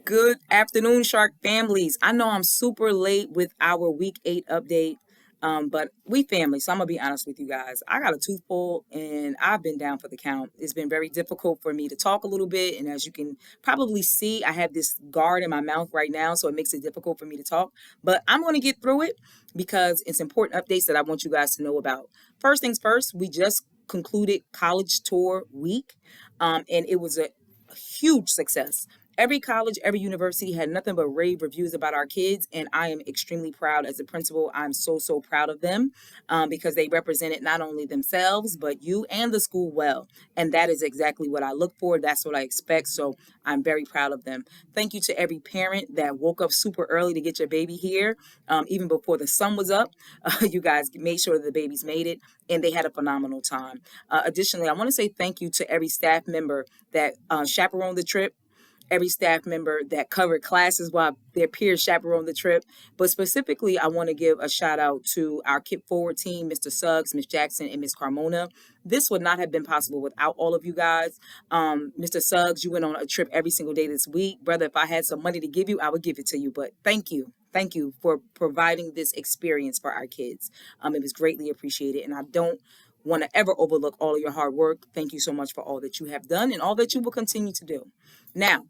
Good afternoon, Shark families. I know I'm super late with our week 8 update, but we family. So I'm gonna be honest with you guys. I got a tooth pull and I've been down for the count. It's been very difficult for me to talk a little bit, and as you can probably see, I have this guard in my mouth right now, so it makes it difficult for me to talk. But I'm gonna get through it because it's important updates that I want you guys to know about. First things first, we just concluded college tour week, and it was a huge success. Every college, every university had nothing but rave reviews about our kids, and I am extremely proud as a principal. I'm so proud of them because they represented not only themselves, but you and the school well. And that is exactly what I look for. That's what I expect. So I'm very proud of them. Thank you to every parent that woke up super early to get your baby here, even before the sun was up. You guys made sure the babies made it, and they had a phenomenal time. Additionally, I want to say thank you to every staff member that chaperoned the trip, every staff member that covered classes while their peers chaperoned the trip. But specifically, I want to give a shout out to our Kip Forward team, Mr. Suggs, Miss Jackson, and Miss Carmona. This would not have been possible without all of you guys. Mr. Suggs, you went on a trip every single day this week. Brother, if I had some money to give you, I would give it to you. But thank you. Thank you for providing this experience for our kids. It was greatly appreciated. And I don't want to ever overlook all of your hard work. Thank you so much for all that you have done and all that you will continue to do. Now,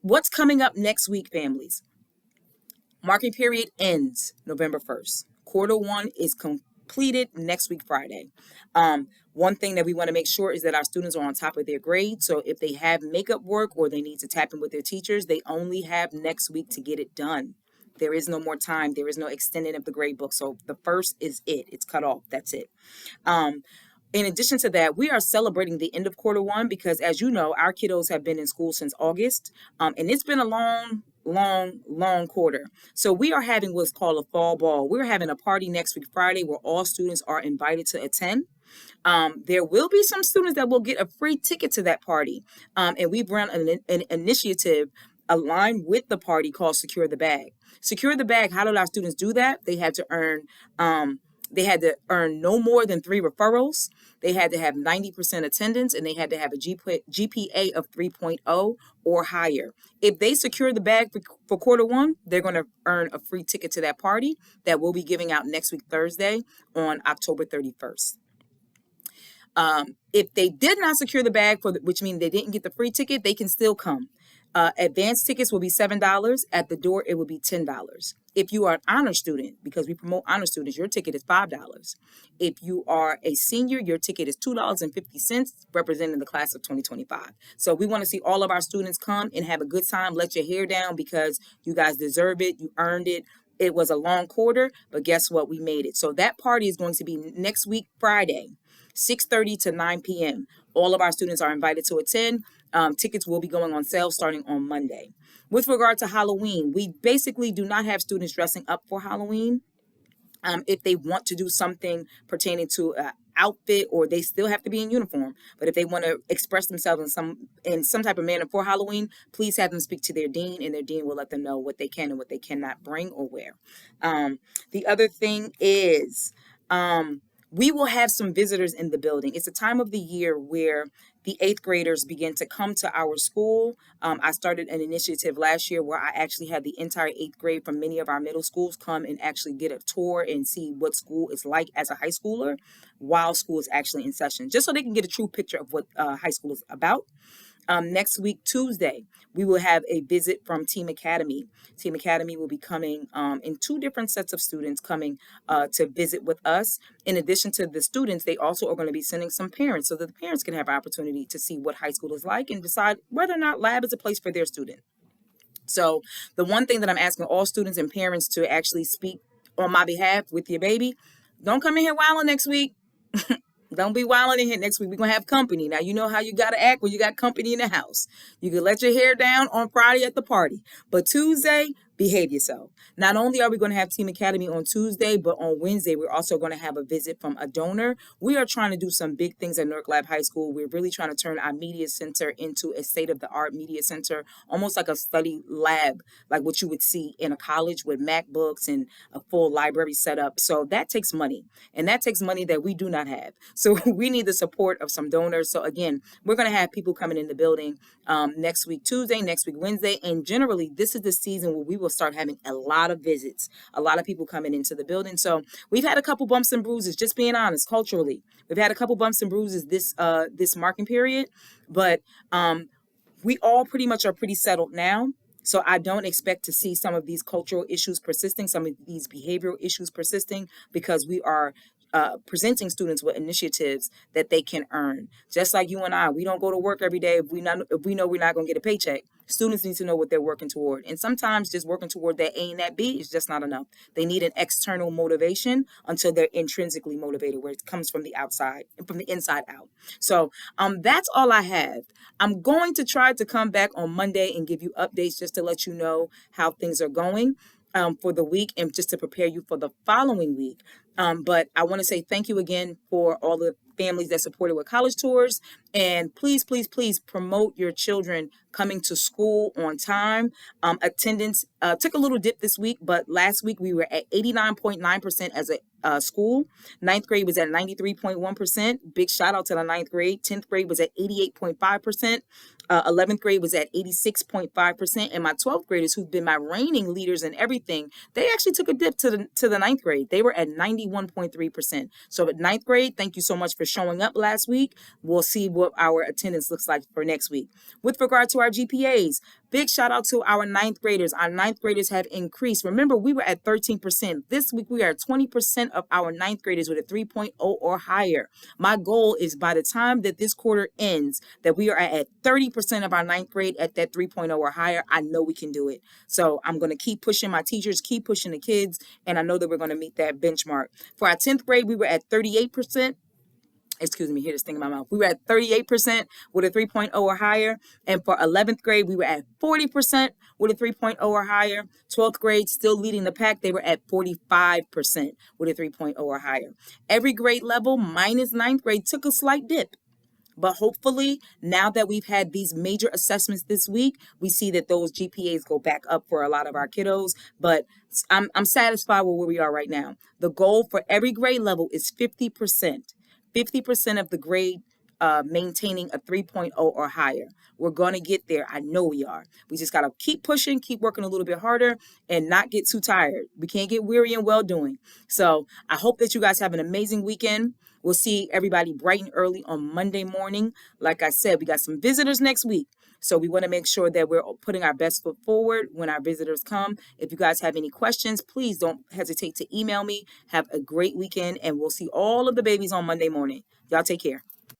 what's coming up next week, families? Marking period ends November 1st. Quarter one is completed next week, Friday. One thing that we want to make sure is that our students are on top of their grades. So if they have makeup work or they need to tap in with their teachers, they only have next week to get it done. There is no more time. There is no extending of the grade book. So the first is it. It's cut off. That's it. In addition to that, we are celebrating the end of quarter one because, as you know, our kiddos have been in school since August, and it's been a long quarter. So we are having what's called a fall ball. We're having a party next week, Friday, where all students are invited to attend. There will be some students that will get a free ticket to that party, and we've run an initiative aligned with the party called Secure the Bag. Secure the Bag. How did our students do that? They had to earn no more than 3 referrals. They had to have 90% attendance, and they had to have a GPA of 3.0 or higher. If they secure the bag for quarter one, they're going to earn a free ticket to that party that we'll be giving out next week, Thursday, on October 31st. If they did not secure the bag, which means they didn't get the free ticket, they can still come. Advanced tickets will be $7. At the door, it will be $10. If you are an honor student, because we promote honor students, your ticket is $5. If you are a senior, your ticket is $2.50, representing the class of 2025. So we want to see all of our students come and have a good time. Let your hair down because you guys deserve it. You earned it. It was a long quarter, but guess what? We made it. So that party is going to be next week, Friday, 6:30 to 9 p.m. All of our students are invited to attend. Tickets will be going on sale starting on Monday. With regard to Halloween, we basically do not have students dressing up for Halloween. If they want to do something pertaining to an outfit, or they still have to be in uniform, but if they want to express themselves in some type of manner for Halloween, please have them speak to their dean, and their dean will let them know what they can and what they cannot bring or wear. The other thing is, we will have some visitors in the building. It's a time of the year where the 8th graders begin to come to our school. I started an initiative last year where I actually had the entire 8th grade from many of our middle schools come and actually get a tour and see what school is like as a high schooler while school is actually in session, just so they can get a true picture of what high school is about. Next week, Tuesday, we will have a visit from Team Academy. Team Academy will be coming in 2 different sets of students coming to visit with us. In addition to the students, they also are going to be sending some parents so that the parents can have an opportunity to see what high school is like and decide whether or not lab is a place for their student. So the one thing that I'm asking all students and parents to actually speak on my behalf with your baby, don't come in here wilding next week. Don't be wilding in here next week. We're going to have company. Now, you know how you got to act when you got company in the house. You can let your hair down on Friday at the party. But Tuesday, behave yourself. Not only are we going to have Team Academy on Tuesday, but on Wednesday, we're also going to have a visit from a donor. We are trying to do some big things at Newark Lab High School. We're really trying to turn our media center into a state-of-the-art media center, almost like a study lab, like what you would see in a college with MacBooks and a full library setup. So that takes money, and that takes money that we do not have. So we need the support of some donors. So again, we're going to have people coming in the building next week Tuesday, next week Wednesday, and generally this is the season where we will start having a lot of visits, a lot of people coming into the building. So we've had a couple bumps and bruises, just being honest, culturally. We've had a couple bumps and bruises this marking period, but we all pretty much are pretty settled now. So I don't expect to see some of these cultural issues persisting, some of these behavioral issues persisting, because we are presenting students with initiatives that they can earn. Just like you and I, we don't go to work every day if we know we're not going to get a paycheck. Students need to know what they're working toward. And sometimes just working toward that A and that B is just not enough. They need an external motivation until they're intrinsically motivated, where it comes from the outside and from the inside out. So that's all I have. I'm going to try to come back on Monday and give you updates just to let you know how things are going for the week and just to prepare you for the following week. But I want to say thank you again for all the families that supported with college tours. And please, please, please promote your children coming to school on time. Attendance took a little dip this week, but last week we were at 89.9% as a school. Ninth grade was at 93.1%. Big shout out to the ninth grade. 10th grade was at 88.5%. 11th grade was at 86.5%. And my 12th graders, who've been my reigning leaders in everything, they actually took a dip to the ninth grade. They were at 91.3%. So at ninth grade, thank you so much for showing up last week. We'll see what our attendance looks like for next week. With regard to our GPAs, big shout out to our ninth graders. Our ninth graders have increased. Remember, we were at 13%. This week, we are at 20% of our ninth graders with a 3.0 or higher. My goal is by the time that this quarter ends, that we are at 30% of our ninth grade at that 3.0 or higher. I know we can do it. So I'm going to keep pushing my teachers, keep pushing the kids, and I know that we're going to meet that benchmark. For our 10th grade, we were at 38%. Excuse me, hear this thing in my mouth. We were at 38% with a 3.0 or higher. And for 11th grade, we were at 40% with a 3.0 or higher. 12th grade, still leading the pack. They were at 45% with a 3.0 or higher. Every grade level, minus 9th grade, took a slight dip. But hopefully, now that we've had these major assessments this week, we see that those GPAs go back up for a lot of our kiddos. But I'm satisfied with where we are right now. The goal for every grade level is 50%. 50% of the grade maintaining a 3.0 or higher. We're going to get there. I know we are. We just got to keep pushing, keep working a little bit harder, and not get too tired. We can't get weary in well doing. So I hope that you guys have an amazing weekend. We'll see everybody bright and early on Monday morning. Like I said, we got some visitors next week. So we want to make sure that we're putting our best foot forward when our visitors come. If you guys have any questions, please don't hesitate to email me. Have a great weekend, and we'll see all of the babies on Monday morning. Y'all take care.